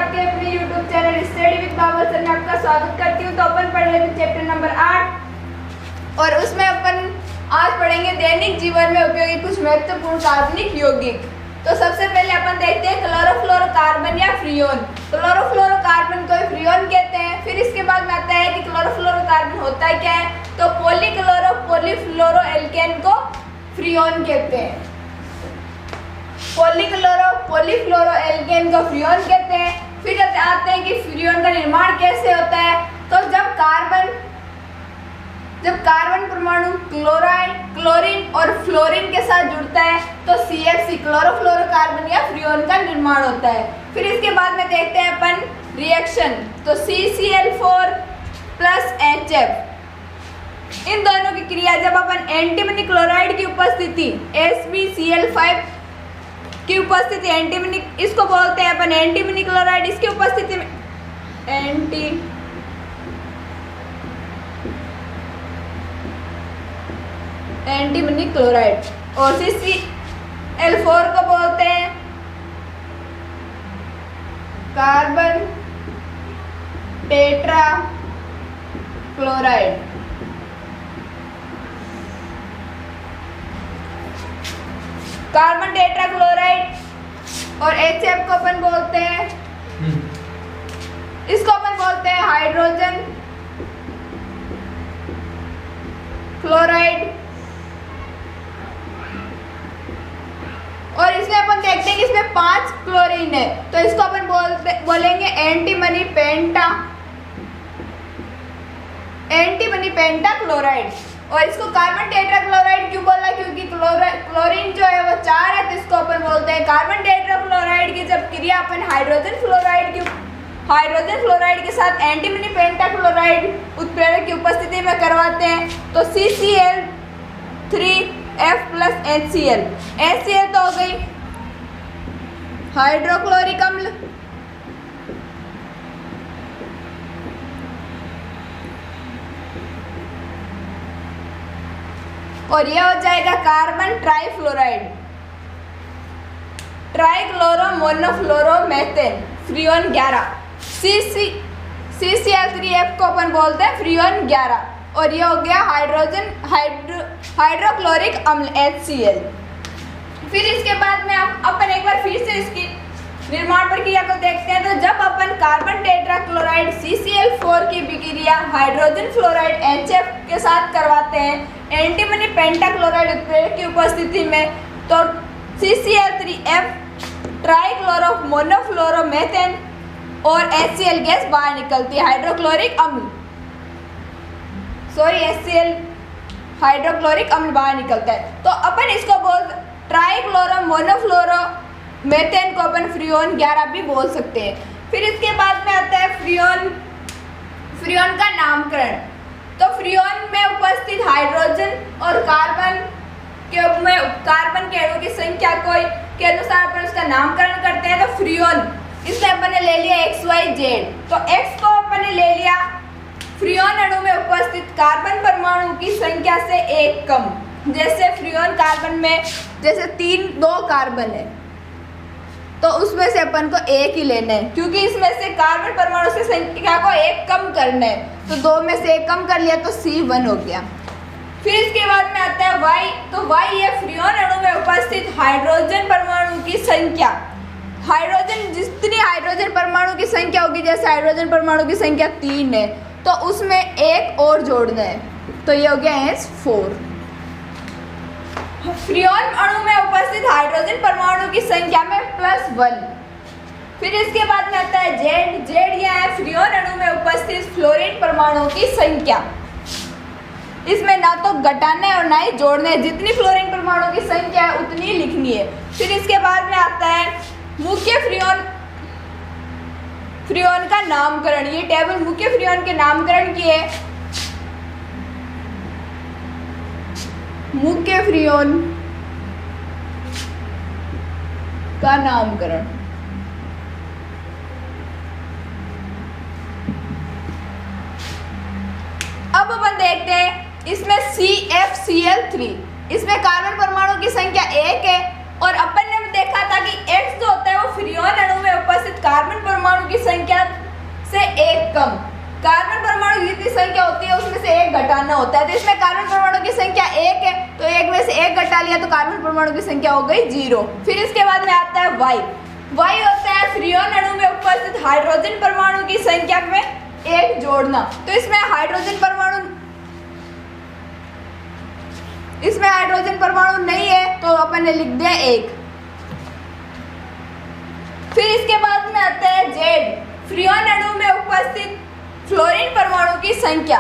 आपके अपने YouTube channel study with Baba sir में आपका स्वागत करती हूँ। तो अपन पढ़ रहे थे चैप्टर नंबर 8 और उसमें अपन आज पढ़ेंगे दैनिक जीवन में उपयोगी कुछ महत्वपूर्ण कार्बनिक यौगिक। तो सबसे पहले अपन देखते हैं क्लोरोफ्लोरोकार्बन या फ्रियोन। क्लोरोफ्लोरोकार्बन को फ्रियोन कहते हैं। फिर इसके बाद में आता है कि क्लोरोफ्लोरोकार्बन होता है क्या है, तो पॉलीक्लोरो पॉलीफ्लोरो एल्केन को फ्रियोन कहते हैं। पॉलीक्लोरो पॉलीफ्लोरो एल्केन को फ्रियोन कहते हैं। फिर आते हैं कि फ्रियोन का निर्माण कैसे होता है, तो जब कार्बन परमाणु क्लोरीन और फ्लोरीन के साथ जुड़ता है तो CFC क्लोरोफ्लोरोकार्बन या फ्रियोन का निर्माण होता है। फिर इसके बाद में देखते हैं अपन रिएक्शन, तो CCl4 प्लस HF इन दोनों की क्रिया जब अपन एंटीमनी क्लोराइड की उपस्थिति SbCl5 की उपस्थिति एंटीमनी, इसको बोलते हैं अपन एंटीमनी क्लोराइड, इसकी उपस्थिति में एंटीमनी क्लोराइड, और CCl4 को बोलते हैं carbon tetra chloride. Carbon tetra chloride और HF को अपन बोलते हैं, इसको अपन बोलते हैं हाइड्रोजन क्लोराइड। और इसमें अपन देखते हैं कि इसमें 5 क्लोरीन है, तो इसको अपन बोलेंगे एंटीमनी पेंटा क्लोराइड। और इसको कार्बन टेट्रा क्लोराइड क्यों बोला, क्योंकि क्लोरीन जो है वो 4 है, तो इसको अपन बोलते हैं कार्बन टेट्रा क्लोराइड की जब क्रिया अपन हाइड्रोजन फ्लोराइड के साथ एंटीमनी पेंटा क्लोराइड उत्प्रेरक की उपस्थिति में करवाते हैं तो CCl3F प्लस HCl तो हो गई हाइड्रोक्लोरिक अम्ल, और यह हो जाएगा कार्बन ट्राइक्लोरो मोनोफ्लोरोमेथेन फ्रियोन 11। CCl3F को अपन बोलते हैं फ्रियोन 11, और ये हो गया हाइड्रोक्लोरिक अम्ल HCl। फिर इसके बाद में अपन एक बार फिर से इसकी निर्माण प्रक्रिया को देखते हैं। तो जब अपन कार्बन टेट्रा क्लोराइड CCl4 की विक्रिया हाइड्रोजन फ्लोराइड HF के साथ करवाते हैं एंटीमनी पेंटा क्लोराइड उत्प्रेरक की उपस्थिति में, तो CCl3F ट्राइक्लोरो मोनोफ्लोरोमेथेन और HCl गैस बाहर निकलती है, हाइड्रोक्लोरिक अम्ल HCl हाइड्रोक्लोरिक अम्ल बाहर निकलता है। तो अपन इसको बोल ट्राइक्लोरो मोनोफ्लोरोमेथेन को अपन फ्रियोन 11 भी बोल सकते हैं। फिर इसके बाद में आता है फ्रियोन का नामकरण। तो फ्रियोन में उपस्थित हाइड्रोजन और कार्बन के अणु की संख्या के अनुसार अपन उसका नामकरण करते हैं। तो फ्रियोन इसमें अपन ने ले लिया XYZ, तो X को अपन ने ले लिया फ्रियोन अणु में उपस्थित कार्बन परमाणु की संख्या से 1 कम। जैसे फ्रियोन कार्बन में जैसे 2 कार्बन है तो उसमें से अपन को 1 ही लेना है, क्योंकि इसमें से कार्बन परमाणु से संख्या को 1 कम करना है, तो 2 में से 1 कम कर लिया तो C1 हो गया। फिर इसके बाद में आता है Y, तो Y ये फ्रियोन अणु में उपस्थित हाइड्रोजन परमाणु की संख्या, जितनी हाइड्रोजन परमाणु की संख्या होगी, जैसे हाइड्रोजन परमाणु की संख्या 3 है तो उसमें 1 और जोड़ना है, तो ये हो गया H4। फ्रियोन अणु में उपस्थित हाइड्रोजन परमाणु की संख्या में +1। फिर इसके बाद में आता है Z यह है फ्रियोन अणु में उपस्थित फ्लोरीन परमाणु की संख्या। इसमें ना तो घटाना है और ना ही जोड़ना है, जितनी फ्लोरीन परमाणु की संख्या है उतनी लिखनी है। फिर इसके बाद में आता है मुख्य फ्रियोन का नामकरण। ये टेबल मुख्य फ्रियोन के नामकरण की है। मुख्य फ्रियोन का नामकरण, अब अपन देखते हैं इसमें CFCl3, इसमें कार्बन परमाणु की संख्या 1 है और अपन ने देखा था कि X जो होता है वो फ्रियोन अणु में उपस्थित कार्बन परमाणु परमाणु की संख्या से एक कम। कार्बन परमाणु की जितनी संख्या होती है उसमें से एक घटाना होता है। तो इसमें कार्बन परमाणु की संख्या एक है तो एक में से एक घटा लिया तो कार्बन परमाणु की संख्या हो गई 0। फिर इसके बाद में आता है वाई। वाई होता है फ्रियोन अणु में उपस्थित हाइड्रोजन परमाणु की संख्या में एक जोड़ना। तो इसमें हाइड्रोजन परमाणु नहीं है तो अपन ने लिख दिया 1। फिर इसके बाद में आता है जेड। फ्रियोन अणु में उपस्थित फ्लोरीन परमाणु की संख्या।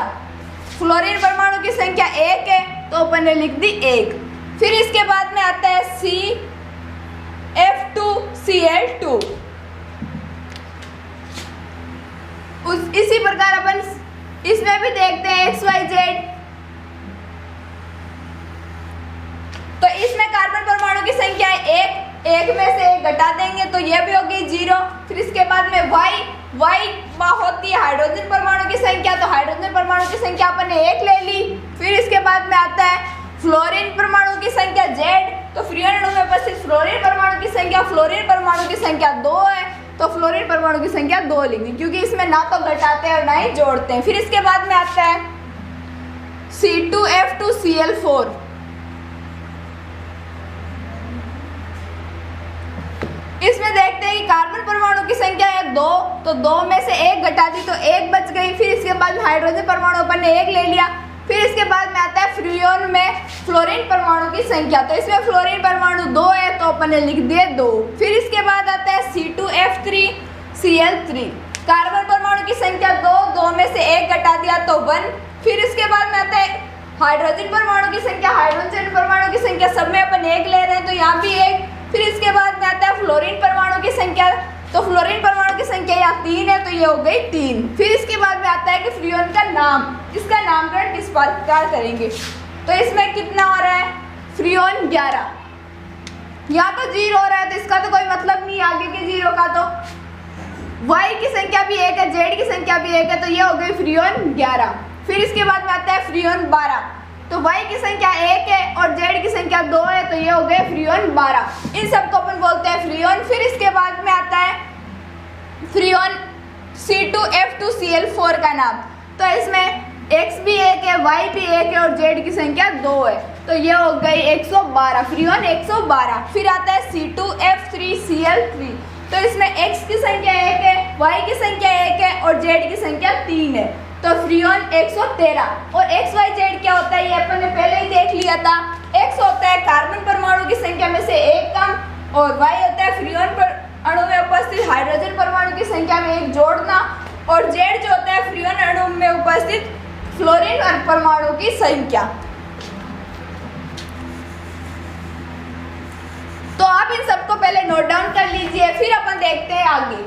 फ्लोरीन परमाणु की संख्या 1 है तो अपन ने लिख दी 1। फिर इसके बाद में आता है CF2Cl2। इसी प्रकार अपन इसमें भी देखते हैं XYZ। तो इसमें कार्बन परमाणु की संख्या है 1 में से एक घटा देंगे तो ये भी हो गई 0। फिर इसके बाद में वाई होती है हाइड्रोजन परमाणु की संख्या। तो हाइड्रोजन परमाणु की संख्या अपन ने 1 ले ली। फिर इसके बाद में आता है फ्लोरीन परमाणु की संख्या Z। तो फ्रियोन अणु में उपस्थित फ्लोरीन परमाणु की संख्या 2 है तो फ्लोरीन परमाणु की संख्या 2 लिखी क्योंकि इसमें ना तो घटाते हैं और ना ही जोड़ते हैं। फिर इसके बाद में आता है C2F2Cl4। इसमें देखते हैं कि कार्बन परमाणु की संख्या है 2 तो 2 में से एक घटा दी तो 1 बच गई। फिर इसके बाद में हाइड्रोजन परमाणु अपन ने 1 ले लिया। फिर इसके बाद में आता है फ्रियोन में फ्लोरीन परमाणु की संख्या। तो इसमें फ्लोरीन परमाणु 2 है तो अपन ने लिख दिए 2। फिर इसके बाद आता है C2F3Cl3। कार्बन परमाणु की संख्या 2 में से एक घटा दिया तो 1। फिर इसके बाद में आता है हाइड्रोजन परमाणु की संख्या। हाइड्रोजन परमाणु की संख्या सब में अपन 1 ले रहे हैं तो यहाँ भी 1। फिर इसके बाद में आता है फ्लोरीन परमाणु की संख्या। तो फ्लोरीन परमाणु की संख्या यहाँ 3 है तो ये हो गई 3। फिर इसके बाद में आता है कि फ्रियोन का नाम, इसका नामकरण किस प्रकार करेंगे। तो इसमें कितना हो रहा है फ्रियोन 11। यहाँ तो 0 हो रहा है तो इसका तो कोई मतलब नहीं आगे के 0 का। तो वाई की संख्या भी 1 है, जेड की संख्या भी 1 है तो ये हो गई फ्रियोन 11। फिर इसके बाद में आता है फ्रियोन 12। तो वाई की संख्या 1 है और जेड की संख्या 2 है तो ये हो गए फ्रियोन 12। इन सबको अपन बोलते हैं फ्रियोन। फिर इसके बाद में आता है फ्रियोन C2F2Cl4 का नाम। तो इसमें X भी 1 है, Y भी 1 है और Z की संख्या 2 है तो ये हो गई 112, फ्रियोन 112। फिर आता है C2F3Cl3। तो इसमें X की संख्या 1 है, Y की संख्या 1 है और Z की संख्या 3 है तो फ्रियोन 113। और XYZ क्या होता है ये अपन ने पहले ही देख लिया था। X होता है कार्बन परमाणु की संख्या में से एक कम और Y होता है फ्रियोन अणु में उपस्थित हाइड्रोजन परमाणु की संख्या में एक जोड़ना और Z जो होता है फ्रियोन अणु में उपस्थित फ्लोरीन परमाणु की संख्या। तो आप इन सबको पहले नोट डाउन कर लीजिए फिर अपन देखते हैं आगे।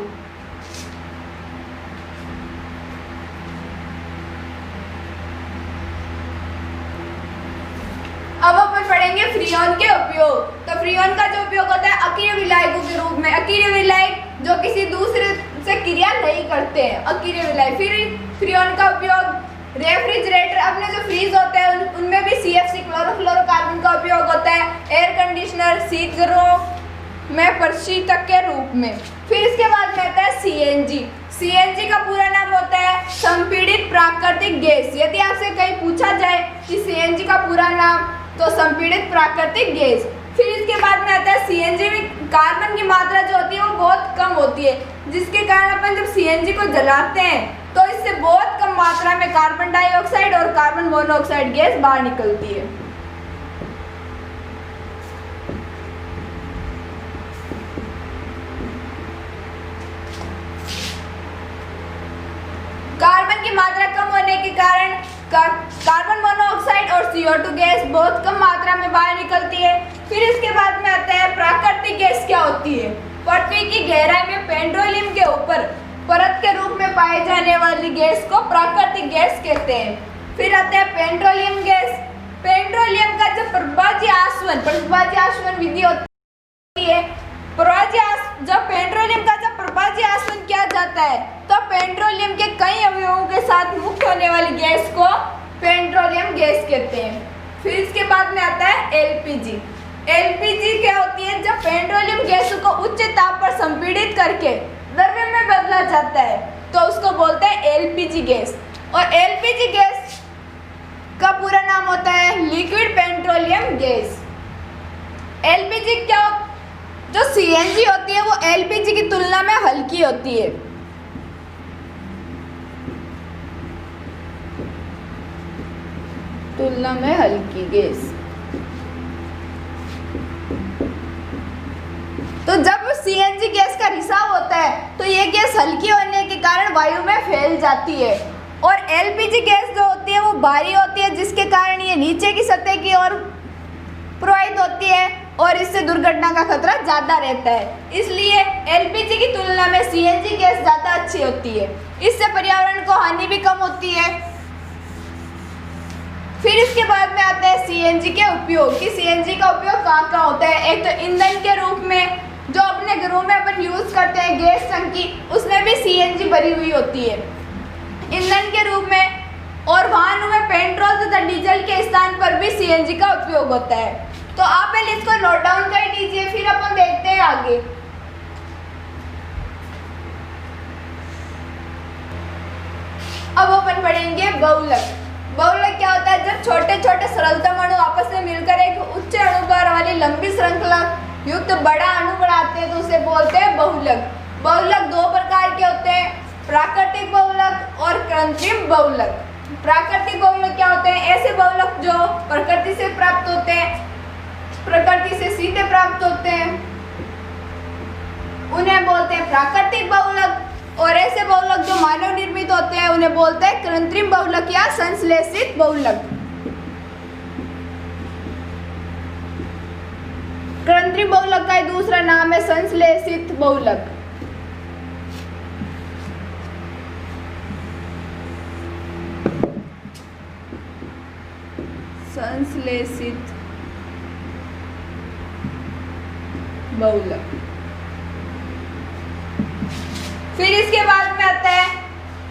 अब अपन पढ़ेंगे फ्रियोन के उपयोग। तो फ्रियोन का जो उपयोग होता है अकीय विलायकों के रूप में। अकीय विलायक जो किसी दूसरे से क्रिया नहीं करते हैं, अकीय विलायक। फिर फ्रियोन का उपयोग रेफ्रिजरेटर, अपने जो फ्रीज होते हैं उनमें भी CFC क्लोरोफ्लोरोकार्बन का उपयोग होता है। एयर कंडीशनर, शीतगृहों में प्रशीतक के रूप में। फिर इसके बाद में आता है CNG का पूरा नाम होता है संपीड़ित प्राकृतिक गैस। यदि आपसे कहीं पूछा जाए कि CNG का पूरा नाम तो संपीड़ित प्राकृतिक गैस। फिर इसके बाद में आता है CNG में कार्बन की मात्रा जो होती है वो बहुत कम होती है जिसके कारण अपन जब CNG को जलाते हैं तो इससे बहुत कम मात्रा में कार्बन डाइऑक्साइड और कार्बन मोनोऑक्साइड गैस बाहर निकलती है। कार्बन की मात्रा कम होने के कारण कार्बन मोनोऑक्साइड और CO2 गैस बहुत कम मात्रा में बाहर निकलती है। फिर इसके बाद में आता है प्राकृतिक गैस क्या होती है। पृथ्वी की गहराई में पेट्रोलियम के ऊपर परत के रूप में पाए जाने वाली गैस को प्राकृतिक गैस कहते हैं। फिर आता है पेट्रोलियम गैस। पेट्रोलियम का जो प्रभाज्य आसवन विधि होती है, जब पेट्रोलियम का जब प्रभाज्य आसवन किया जाता है तो पेट्रोलियम के कई अवयवों के साथ मुक्त होने वाली गैस को पेट्रोलियम गैस कहते हैं। फिर इसके बाद में आता है LPG क्या होती है। जब पेट्रोलियम गैस को उच्च ताप पर संपीड़ित करके द्रव्य में बदला किया जाता है तो उसको बोलते हैं एलपीजी गैस। और एलपीजी गैस का पूरा नाम होता है लिक्विड पेट्रोलियम गैस। एलपीजी क्या, जो सीएनजी होती है वो एलपीजी की तुलना में हल्की होती है। तुलना में हल्की गैस। तो जब सीएनजी गैस का रिसाव होता है तो ये गैस हल्की होने के कारण वायु में फैल जाती है। और एलपीजी गैस जो होती है वो भारी होती है, जिसके कारण ये नीचे की सतह की ओर प्रवाहित होती है और इससे दुर्घटना का खतरा ज़्यादा रहता है। इसलिए एलपीजी की तुलना में सीएनजी गैस ज़्यादा अच्छी होती है। इससे पर्यावरण को हानि भी कम होती है। फिर इसके बाद में आता है सीएनजी के उपयोग कि सीएनजी का उपयोग कहाँ कहाँ होता है। एक तो ईंधन के रूप में, जो अपने घरों में अपन यूज़ करते हैं गैस टंकी, उसमें भी सीएनजी भरी हुई होती है ईंधन के रूप में। और वाहनों में पेट्रोल तथा डीजल के स्थान पर भी सीएनजी का उपयोग होता है। तो आप पहले इसको नोट डाउन कर लीजिए, फिर अपन देखते हैं आगे। अब अपन पढ़ेंगे बहुलक। बहुलक क्या होता है, जब छोटे छोटे सरलतम अणु आपस में मिलकर एक उच्च अणुभार वाली लंबी श्रृंखला युक्त बड़ा अणु बनाते हैं तो उसे बोलते हैं बहुलक। बहुलक दो प्रकार के होते हैं, प्राकृतिक बहुलक और कृत्रिम बहुलक। प्राकृतिक बहुलक क्या होते हैं, ऐसे बहुलक जो प्रकृति से प्राप्त होते हैं, प्रकृति से सीधे प्राप्त होते हैं, उन्हें बोलते हैं प्राकृतिक बहुलक। और ऐसे बहुलक जो मानव निर्मित होते हैं उन्हें बोलते हैं कृत्रिम बहुलक या संश्लेषित बहुलक। कृत्रिम बहुलक का दूसरा नाम है संश्लेषित बहुलक। संश्लेषित बहुलक। फिर इसके बाद में आता है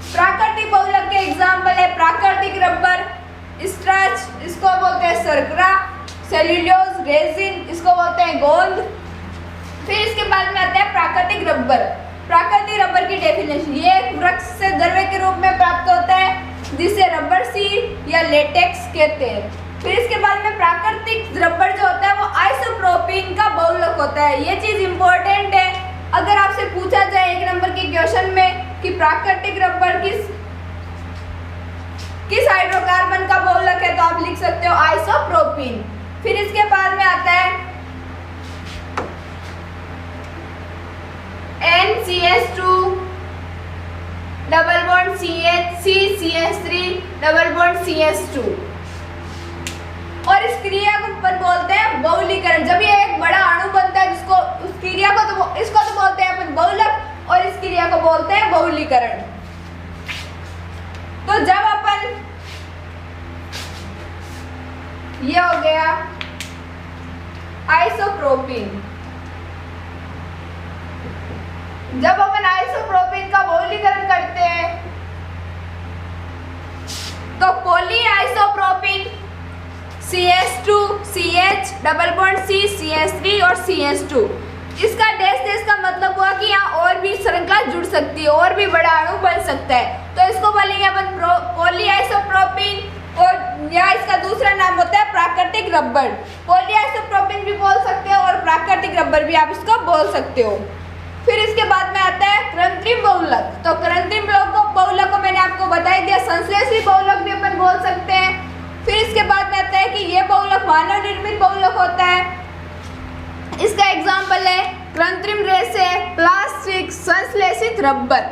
प्राकृतिक बहुलक के एग्जाम्पल है प्राकृतिक रबर, स्टार्च, इसको बोलते हैं शर्करा, सेल्यूलोज, रेजिन, इसको बोलते हैं गोंद। फिर इसके बाद में आता है प्राकृतिक रबर। प्राकृतिक रबर की डेफिनेशन, ये एक वृक्ष से द्रव्य के रूप में प्राप्त होता है जिसे रबर सीड या लेटेक्स कहते हैं। फिर इसके बाद में प्राकृतिक रबर जो होता है वो आइसोप्रोपीन का बहुलक होता है। ये चीज इंपॉर्टेंट है, अगर आपसे पूछा जाए एक नंबर के क्वेश्चन में कि प्राकृतिक रबर किस हाइड्रोकार्बन का बहुलक है तो आप लिख सकते हो आइसोप्रोपीन। फिर इसके बाद में आता है NCH2 double bond CH, CH3 double bond CH2। और इस क्रिया को अपन बोलते हैं बहुलीकरण। जब ये एक बड़ा अणु बनता है जिसको उस क्रिया को तो इसको तो बोलते हैं अपन बहुलक और इस क्रिया को बोलते हैं बहुलीकरण। तो जब अपन, ये हो गया आइसोप्रोपीन। जब अपन आइसोप्रोपीन का बहुलीकरण करते हैं तो poly isopropene CH2, CH double bond C, CH3 और CH2। इसका डैश का मतलब हुआ कि यहाँ और भी श्रृंखला जुड़ सकती है, और भी बड़ा अणु बन सकता है। तो इसको बोलेंगे अपन पॉली आइसोप्रोपीन। और यहाँ इसका दूसरा नाम होता है प्राकृतिक रबर। पॉली आइसोप्रोपीन भी बोल सकते हो और प्राकृतिक रबर भी आप इसको बोल सकते हो। फिर इसके बाद में आता है कृत्रिम बहुलक। तो कृत्रिम बहुलक को मैंने आपको बता ही दिया, संश्लेषित बहुलक भी अपन बोल सकते हैं। फिर इसके बाद में आता है कि ये बहुलक मानव निर्मित बहुलक होता है। इसका एग्जाम्पल है कृत्रिम रेशे, प्लास्टिक, संश्लेषित रबर।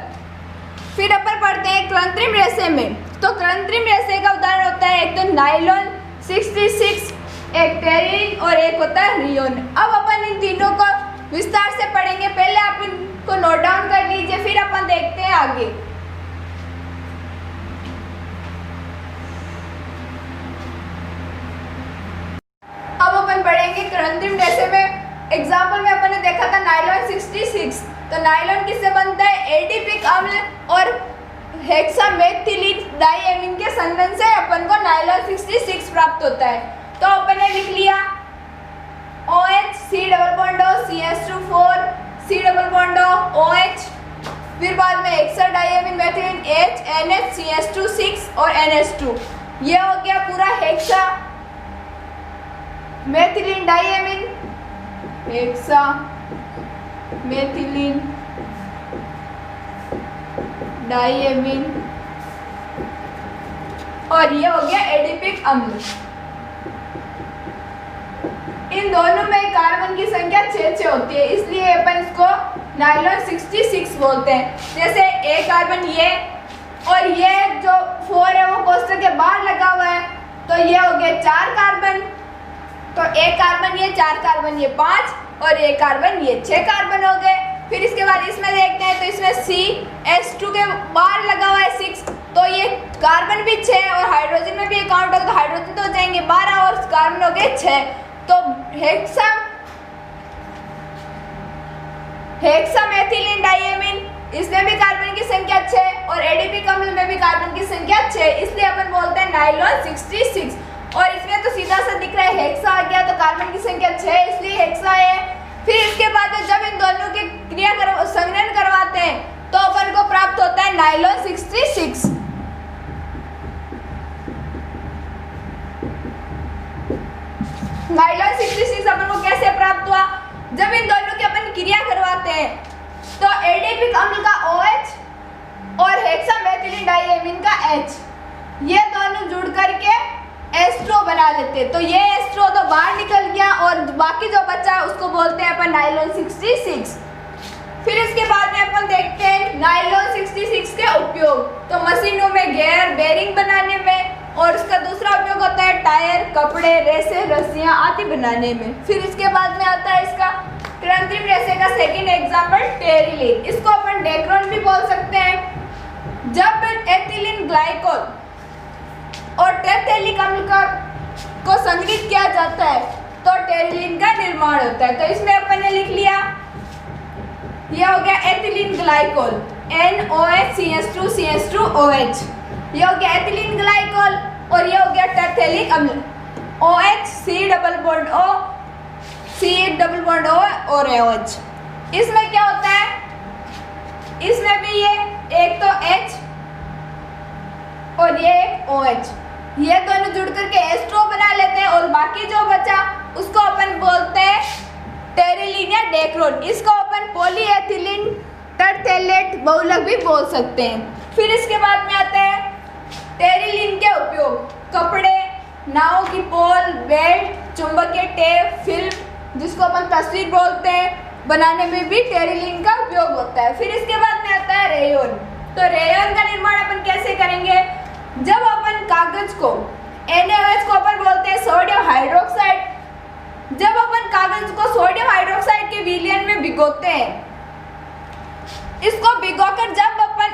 फिर अपन पढ़ते हैं कृत्रिम रेशे में। तो कृत्रिम रेशे का उदाहरण होता है एक तो नायलॉन 66, एक टेरिन और एक होता है रियोन। अब अपन इन तीनों को विस्तार से पढ़ेंगे, पहले आप इनको नोट डाउन कर लीजिए, फिर अपन देखते हैं आगे। अब अपन पढ़ेंगे कृत्रिम रेशे में। एग्जाम्पल में अपन ने देखा था नायलॉन 66। तो नायलॉन किससे बनता है, एडिपिक अम्ल और हेक्सामेथिलीन डाइएमीन के संबंध से अपन को नायलॉन 66 प्राप्त होता है। तो अपन ने लिख लिया OH, C double bond O, CH2 4, C double bond O, OH, फिर बाद में hexa diamine methylene HNH CH2 6 और NH2। ये हो गया पूरा hexa methylene diamine, hexa methylene diamine, और ये हो गया एडिपिक अम्ल। इन दोनों में कार्बन की संख्या 6 होती है, इसलिए अपन इसको नाइलॉन 66 बोलते हैं। जैसे एक कार्बन ये और ये जो 4 है वो कोष्ठक के बाहर लगा हुआ है, तो ये हो गया 4 कार्बन, तो एक कार्बन ये, 4 कार्बन ये 5, और एक कार्बन ये 6 कार्बन हो गए। फिर इसके बाद इसमें देखते हैं, तो इसमें CH2 के बाहर लगा हुआ है 6, तो ये कार्बन भी 6 और हाइड्रोजन में भी काउंट होगा, तो हाइड्रोजन तो हो जाएंगे 12 और कार्बन हो गए 6। तो हेक्सा मेथिलीन डाइएमीन, इसमें भी कार्बन की संख्या 6 और एडिपिक अम्ल में भी कार्बन की संख्या 6, इसलिए अपन बोलते हैं नाइलॉन 66। और इसमें तो सीधा सा दिख रहा है हेक्सा आ गया, तो कार्बन की संख्या 6 इसलिए हेक्सा है। फिर इसके बाद जब इन दोनों की क्रिया संघनन करवाते हैं तो अपन को प्राप्त होता है नाइलॉन 66। नाइलॉन 66 अपन को कैसे प्राप्त हुआ? जब इन दोनों की अपन क्रिया करवाते हैं तो एडिपिक अम्ल का OH और हेक्सा मेथिलीन डाइएमीन का H, ये दोनों जुड़ करके एस्ट्रो बना लेते हैं। तो ये एस्ट्रो तो बाहर निकल गया और बाकी जो बचा उसको बोलते हैं अपन नाइलॉन 66। फिर इसके बाद में अपन देखते हैं नाइलॉन 66 के उपयोग। तो मशीनों में गियर बेरिंग बनाने में, और उसका दूसरा उपयोग होता है टायर, कपड़े, रेसे, रस्सियां आदि बनाने में। फिर इसके बाद में आता है इसका कृत्रिम रेसे का सेकंड एग्जांपल टेरिलीन, इसको अपन डेक्रोन भी बोल सकते हैं। जब एथिलीन ग्लाइकोल और टेरेलिक अम्ल को संग्रहित किया जाता है तो टेरिलीन का निर्माण होता है। तो इसमें अपन ने लिख लिया, यह हो गया ethylene glycol NOH CH2 CH2OH, ये हो गया एथिलीन ग्लाइकोल, और ये हो गया टेरेलिक अम्ल OH C double bond O C double bond O और OH। इसमें क्या होता है, इसमें भी ये एक तो H और ये एक OH, ये दोनों जुड़ करके एस्ट्रो बना लेते हैं, और बाकी जो बचा उसको अपन बोलते हैं टेरिलीन या डेक्रोन। इसको अपन पॉलीएथिलीन टरथेलेट बहुलक भी बोल सकते हैं। फिर इसके बाद में आता है टेरिलीन के उपयोग। कपड़े, नावों की पोल, बेल्ट, चुंबकीय टेप, फिल्म जिसको अपन तस्वीर बोलते हैं, बनाने में भी टेरिलीन का उपयोग होता है। फिर इसके बाद में आता है रेयन। तो रेयन का निर्माण अपन कैसे करेंगे? जब अपन कागज को NaOH को अपन बोलते हैं सोडियम हाइड्रोक्साइड, जब अपन कागज को सोडियम हाइड्रोक्साइड के विलयन में भिगोते हैं, इसको भिगोकर जब अपन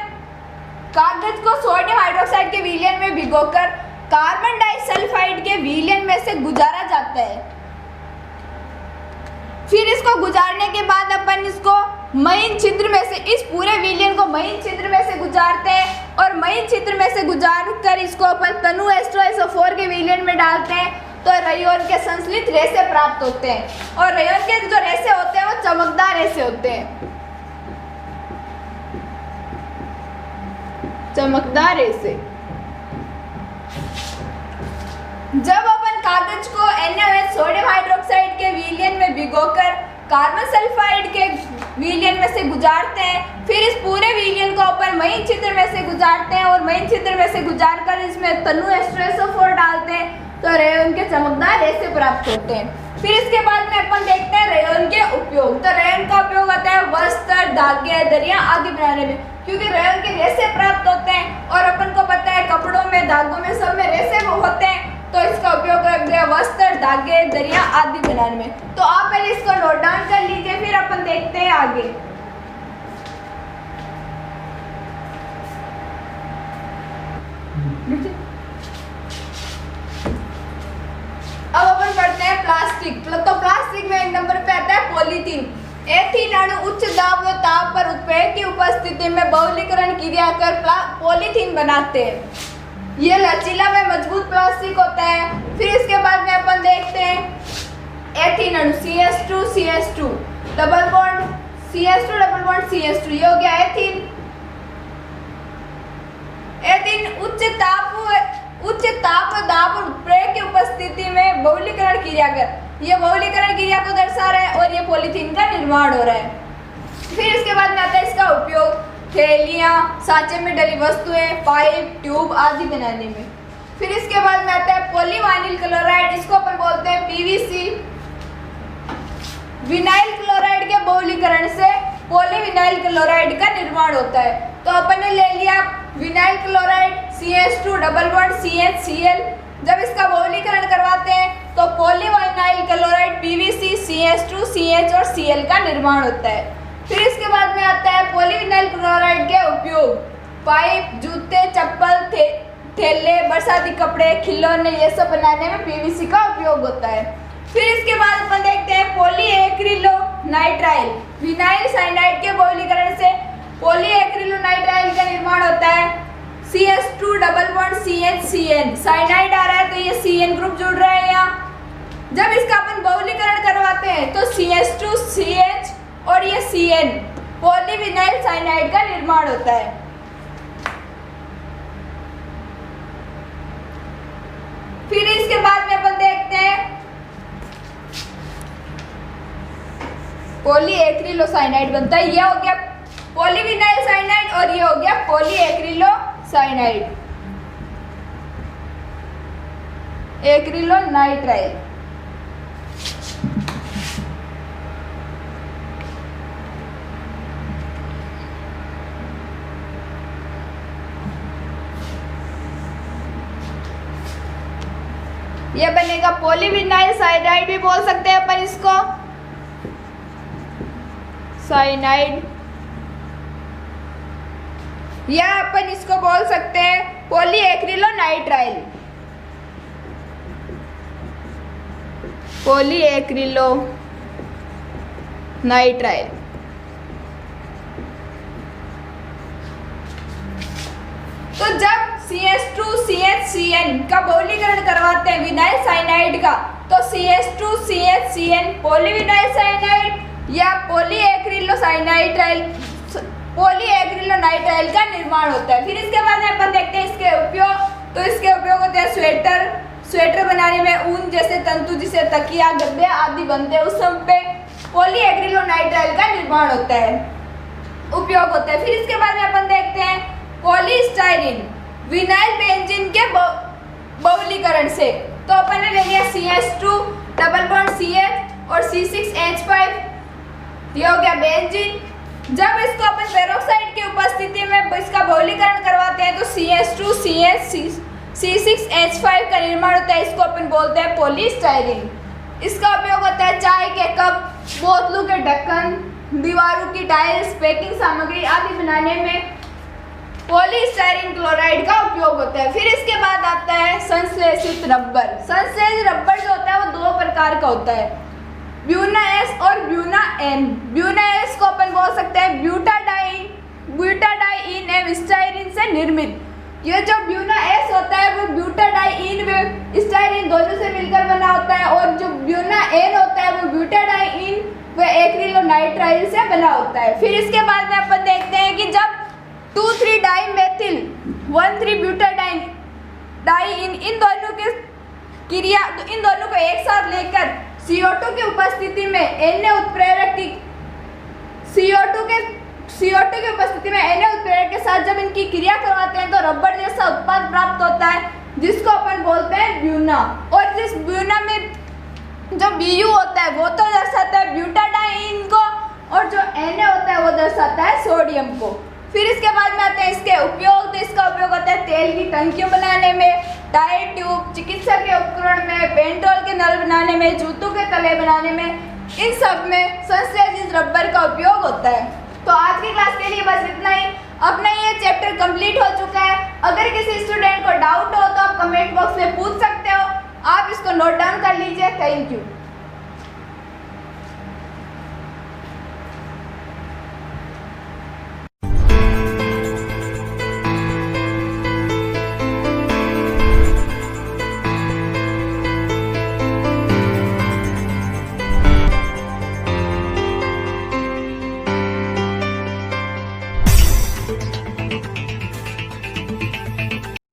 कागज को सोडियम हाइड्रोक्साइड के विलयन में भिगोकर कार्बन डाइसल्फाइड के विलयन में से गुजारा जाता है। फिर इसको गुजारने के बाद अपन इसको महीन छिद्र में से, इस पूरे विलयन को महीन छिद्र में से गुजारते हैं, और महीन छिद्र में से गुजार कर इसको अपन तनु एस्ट्रो SO4 के विलयन में डालते हैं, तो रेयन के संश्लिष्ट रेसे प्राप्त होते हैं। और रेयन के जो रेसे होते हैं वो चमकदार रेसे होते हैं, चमकदार रेसे। जब अपन कागज को NaOH सोडियम हाइड्रोक्साइड के विलयन में भिगोकर कार्बन सल्फाइड के विलयन में से गुजारते हैं, फिर इस पूरे विलयन को अपन महीन छिद्र में से गुजारते हैं, और महीन छिद्र में से गुजार कर इसमें तनु एस्ट्रो SO4 डालते हैं, तो रेयन के चमकदार रेसे प्राप्त होते हैं। फिर इसके बाद में अपन देखते हैं रेयन के उपयोग। तो रेयन का उपयोग होता है वस्त्र, धागे, दरिया आदि बनाने में, क्योंकि रेयन के रेसे प्राप्त होते हैं, और अपन को पता है कपड़ों में, धागों में, सब में रेसे होते हैं, तो इसका उपयोग है वस्त्र, धागे, दरिया आदि बनाने में। तो आप पहले इसको नोट डाउन कर लीजिए, फिर अपन देखते हैं आगे। अब अपन पढ़ते हैं प्लास्टिक। तो प्लास्टिक में एक नंबर पे आता है पॉलीथीन। एथीन अणु उच्च दाब व ताप पर उत्प्रेरक की उपस्थिति में बहुलीकरण क्रिया कर पॉलीथीन बनाते हैं। ये लचीला व मजबूत प्लास्टिक होता है। फिर इसके बाद में अपन देखते हैं एथीन अणु CH2 CH2 double bond CH2 double bond CH2, ये हो गया एथीन। जहाँ पर उत्प्रेरक की उपस्थिति में बहुलीकरण क्रिया कर, ये बहुलीकरण क्रिया को दर्शा रहा है और ये पॉलीथीन का निर्माण हो रहा है। फिर इसके बाद में आता है इसका उपयोग थैलियाँ, सांचे में डली वस्तुएं, पाइप, ट्यूब आदि बनाने में। फिर इसके बाद में आता है पॉलीवाइनिल क्लोराइड, इसको अपन बोलते हैं पीवीसी। विनाइल क्लोराइड के बहुलीकरण से पॉलीविनाइल क्लोराइड का निर्माण होता है। तो अपन ने ले लिया vinyl chloride CH2 double bond CH Cl। जब इसका बहुलीकरण करवाते हैं तो polyvinyl chloride PVC CH2 CH और Cl का निर्माण होता है। फिर इसके बाद में आता है पॉलीविनाइल क्लोराइड के उपयोग पाइप, जूते, चप्पल, थैले, बरसाती कपड़े, खिलौने ये सब बनाने में PVC का उपयोग होता है। फिर इसके बाद अपन देखते हैं पॉलीएक्रिलोनाइट्राइल। विनाइल साइनाइड के बहुलीकरण से पॉलीएक्रिलोनाइट्राइल का निर्माण होता है। CH2 double bond CHCN, cyanide आ रहा है तो ये CN ग्रुप जुड़ रहा है यहाँ। जब इसका अपन बहुलीकरण करवाते हैं तो CH2 CH और ये CN पॉलीविनाइल साइनाइड का निर्माण होता है। फिर इसके बाद में अपन देखते हैं पॉलीएक्रिलोसाइनाइड बनता है। ये हो गया पॉलीविनाइल साइनाइड और ये हो गया पॉलीएक्रिलोसाइनाइड, एक्रिलोनाइट्राइल। ये बनेगा पॉलीविनाइल साइनाइड भी बोल सकते हैं अपन इसको, साइनाइड, या अपन इसको बोल सकते हैं पॉलीएक्रिलोनाइट्राइल, पॉलीएक्रिलोनाइट्राइल। तो जब CH2 CHCN का बहुलीकरण करवाते हैं विनाइल साइनाइड का तो CH2 CHCN पॉलीविनाइल साइनाइड या पॉलीएक्रिलोनाइट्राइल का निर्माण होता है। फिर इसके बाद में अपन देखते हैं इसके उपयोग। तो इसके उपयोग होते हैं स्वेटर बनाने में ऊन जैसे तंतु जिसे तकिया, गद्दे आदि बनते हैं उस सब पे पॉलीएक्रिलोनाइट्राइल का निर्माण होता है, उपयोग होता है। फिर इसके बाद में अपन देखते हैं पॉलीस्टाइरीन, विनाइल बेंजीन के बहुलीकरण से। तो अपन ने ले लिया CH2 डबल बॉन्ड CH और C6H5, ये हो गया बेंजीन। जब इसको अपन पेरोक्साइड की उपस्थिति में इसका बहुलीकरण करवाते हैं तो CH2 CH C6H5 का निर्माण होता है, इसको अपन बोलते हैं पॉलीस्टाइरीन। इसका उपयोग होता है चाय के कप, बोतलों के ढक्कन, दीवारों की टाइल्स, पैकिंग सामग्री आदि बनाने में पॉलीस्टाइरीन क्लोराइड का उपयोग होता है। फिर इसके बाद आता है संश्लेषित रबर। संश्लेषित रबर जो होता है वो दो प्रकार का होता है, ब्यूना S और ब्यूना N। ब्यूना S को अपन बोल सकते हैं ब्यूटाडाइन एवं स्टाइरीन से निर्मित। ये जो ब्यूना S होता है वो ब्यूटाडाइन व स्टाइरीन दोनों से मिलकर बना होता है और जो ब्यूना N होता है वो ब्यूटाडाइन व एक्रिलोनाइट्राइल से बना होता है। फिर इसके बाद में अपन देखते हैं कि जब 2,3-डाइमेथिल 1,3-ब्यूटाडाइन इन दोनों के क्रिया, तो इन दोनों को एक साथ लेकर CO2 की उपस्थिति में Na उत्प्रेरक की CO2 की उपस्थिति में Na उत्प्रेरक के साथ जब इनकी क्रिया करवाते हैं तो रबर जैसा उत्पाद प्राप्त होता है जिसको अपन बोलते हैं ब्यूना। और जिस ब्यूना में जो Bu होता है वो तो दर्शाता है ब्यूटाडाइन को और जो Na होता है वो दर्शाता है सोडियम को। फिर इसके बाद में आते हैं इसके उपयोग। तो इसका उपयोग होता है तेल की टंकियों बनाने में, टायर ट्यूब, चिकित्सा के उपकरण में, पेट्रोल के नल बनाने में, जूतों के तले बनाने में, इन सब में संश्लेषित रबर का उपयोग होता है। तो आज की क्लास के लिए बस इतना ही। अपना ये चैप्टर कंप्लीट हो चुका है। अगर किसी स्टूडेंट को डाउट हो तो आप कमेंट बॉक्स में पूछ सकते हो। आप इसको नोट डाउन कर लीजिए। Thank you.